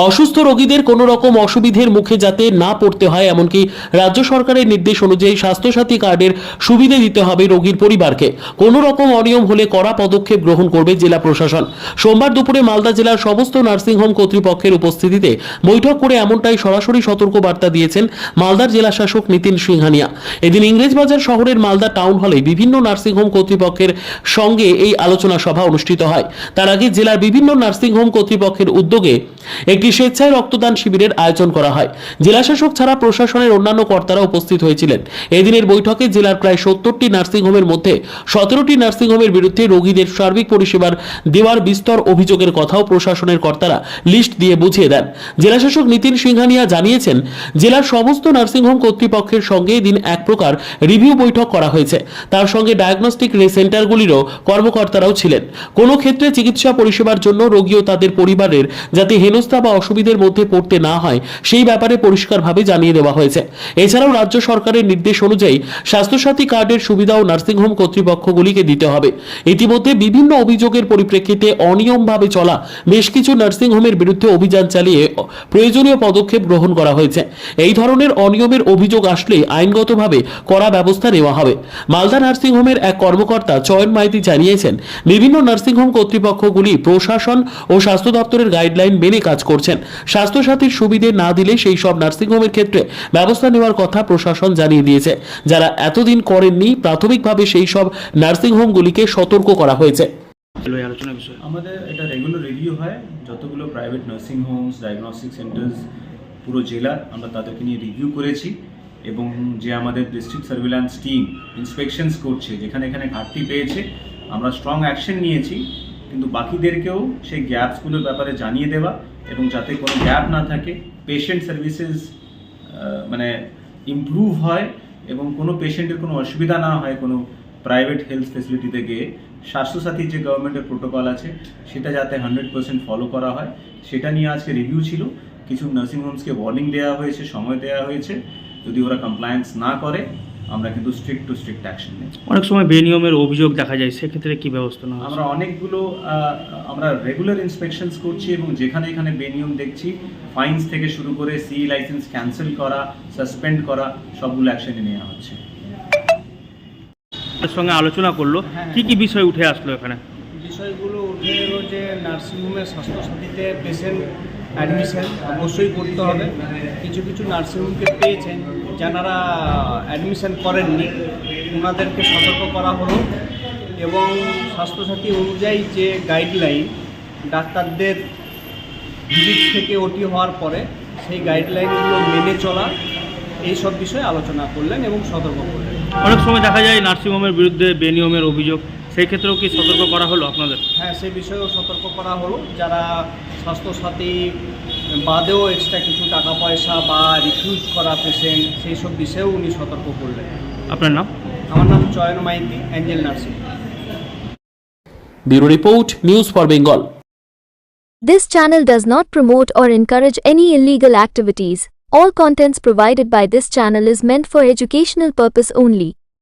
অসুস্থ রোগীদের কোনো রকম অসুবিধের মুখে যাতে না পড়তে হয় এমনকি রাজ্য সরকারের নির্দেশ অনুযায়ী স্বাস্থ্যসাথী কার্ডের সুবিধা দিতে হবে রোগীর পরিবারকে। কোনো রকম অনিয়ম হলে কড়া পদক্ষেপ গ্রহণ করবে জেলা প্রশাসন। সোমবার দুপুরে মালদা জেলার সমস্ত নার্সিংহোম কর্তৃপক্ষের উপস্থিতিতে বৈঠক করে এমনটাই সরাসরি সতর্ক বার্তা দিয়েছেন মালদার জেলা শাসক নিতিন সিংহানিয়া। এদিন ইংরেজবাজার শহরের মালদা টাউন হলে বিভিন্ন নার্সিংহোম কর্তৃপক্ষের সঙ্গে এই আলোচনা সভা অনুষ্ঠিত হয়। তার আগে জেলার বিভিন্ন নার্সিংহোম কর্তৃপক্ষের উদ্যোগে একটি স্বেচ্ছায় রক্তদান শিবিরের আয়োজন করা হয়। জেলা শাসক ছাড়া প্রশাসনের অন্যান্য কর্তারা উপস্থিত হয়েছিলেন। এদিনের বৈঠকে জেলার প্রায় 70টি নার্সিংহোমের মধ্যে 17টি নার্সিংহোমের বিরুদ্ধে রোগীদের সার্বিক পরিষেবার দেওয়ার বিস্তর অভিযোগের কথাও প্রশাসনের কর্তারা লিস্ট দিয়ে বুঝিয়ে দেন। জেলা শাসক নিতিন সিংহানিয়া জানিয়েছেন, জেলার সমস্ত নার্সিংহোম কর্তৃপক্ষের সঙ্গে দিন এক প্রকার রিভিউ বৈঠক করা হয়েছে। তার সঙ্গে ডায়াগনস্টিক সেন্টারগুলিরও কর্মকর্তারাও ছিলেন। কোনো ক্ষেত্রে চিকিৎসা পরিষেবার জন্য রোগী ও তাদের পরিবারের যাতে হেনস্থা বা অসুবিধার মধ্যে পড়তে না হয় সেই ব্যাপারে পরিষ্কারভাবে জানিয়ে দেওয়া হয়েছে। এছাড়াও রাজ্য সরকারের নির্দেশ অনুযায়ী স্বাস্থ্যসাথী কার্ডের সুবিধাও নার্সিংহোম কর্তৃপক্ষগুলিকে দিতে হবে। ইতিমধ্যে বিভিন্ন অভিযোগের পরিপ্রেক্ষিতে অনিয়মভাবে চলা বেশ কিছু নার্সিংহোমের বিরুদ্ধে অভিযান চালিয়ে প্রয়োজনীয় পদক্ষেপ গ্রহণ করা হয়েছে। এই ধরনের অনিয়মের অভিযোগ আসলে আইনগতভাবে কড়া ব্যবস্থা নেওয়া হবে। মালদা নার্সিংহোমের এক কর্মকর্তা চয়ন মাইতি জানিয়েছেন, বিভিন্ন নার্সিংহোম কর্তৃপক্ষগুলি প্রশাসন ও স্বাস্থ্য দপ্তরের গাইডলাইন মেনে কাজ করছেন। স্বাস্থ্যসাথীর সুবিধে না দিলে সেই সব নার্সিংহোমের ক্ষেত্রে ব্যবস্থা নেওয়ার কথা প্রশাসন জানিয়ে দিয়েছে। যারা এতদিন করেননি প্রাথমিকভাবে সেই সব নার্সিংহোমগুলিকে সতর্ক করা হয়েছে। আমাদের এটা রেগুলার রিভিউ হয়, যতগুলো private nursing homes, diagnostic centres পুরো জেলার আমরা তাদেরকে নিয়ে রিভিউ করেছি এবং যে আমাদের ডিস্ট্রিক্ট সার্ভিল্যান্স টিম ইন্সপেকশনস করছে, যেখানে এখানে ঘাটতি পেয়েছে আমরা স্ট্রং অ্যাকশন নিয়েছি, কিন্তু বাকিদেরকেও সেই গ্যাপসগুলোর ব্যাপারে জানিয়ে দেওয়া এবং যাতে কোনো গ্যাপ না থাকে, পেশেন্ট সার্ভিসেস মানে ইমপ্রুভ হয় এবং কোনো পেশেন্টের কোনো অসুবিধা না হয় কোনো প্রাইভেট হেলথ ফেসিলিটিতে গিয়ে। স্বাস্থ্যসাথী যে গভর্নমেন্টের প্রোটোকল আছে সেটা যাতে 100% ফলো করা হয় সেটা নিয়ে আজকে রিভিউ ছিল। কিছু নার্সিংহোমসকে ওয়ার্নিং দেওয়া হয়েছে, সময় দেওয়া হয়েছে, যদি ওরা কমপ্লায়েন্স না করে আমরা কিন্তু স্ট্রিক্ট অ্যাকশন নিই। অনেক সময় বেনিয়মের অভিযোগ দেখা যায়, সেক্ষেত্রে কি ব্যবস্থা নেওয়া? আমরা অনেকগুলো আমরা রেগুলার ইন্সপেকশনস করছি এবং যেখানে এখানে বেনিয়ম দেখছি ফাইন্স থেকে শুরু করে সিই লাইসেন্স ক্যান্সেল করা, সাসপেন্ড করা, সবগুলো অ্যাকশনে নেওয়া হচ্ছে। এর সঙ্গে আলোচনা করলো, কি কি বিষয় উঠে আসলো এখানে? বিষয়গুলো উঠে এলো যে নার্সিংহোমের স্বাস্থ্যসাথীতে পেশেন্ট অ্যাডমিশন অবশ্যই করতে হবে। কিছু কিছু নার্সিংহোমকে পেয়েছেন যারা অ্যাডমিশন করেননি, ওনাদেরকে সতর্ক করা হলো এবং স্বাস্থ্যসাথী অনুযায়ী যে গাইডলাইন ডাক্তারদের ভিজিট থেকে ওটি হওয়ার পরে সেই গাইডলাইনগুলো মেনে চলা, এইসব বিষয়ে আলোচনা করলেন এবং সতর্ক করলেন। অনেক সময় দেখা যায় নার্সিংহোমের বিরুদ্ধে বেনিয়মের অভিযোগ, সেই ক্ষেত্রেও কি সতর্ক করা হলো আপনাদের? হ্যাঁ, সেই বিষয়েও সতর্ক করা হলো। যারা স্বাস্থ্যসাথী বাদেও এক্সট্রা কিছু টাকা পয়সা বা রিফিউজ করা পেশেন্ট, সেই সব বিষয়েও উনি সতর্ক করলেন। আপনার নাম? আমার নাম Chayan Maiti, angel nursing. Bureau report, news for Bengal. This channel does not promote or encourage any illegal activities. All contents provided by this channel is meant for educational purpose only.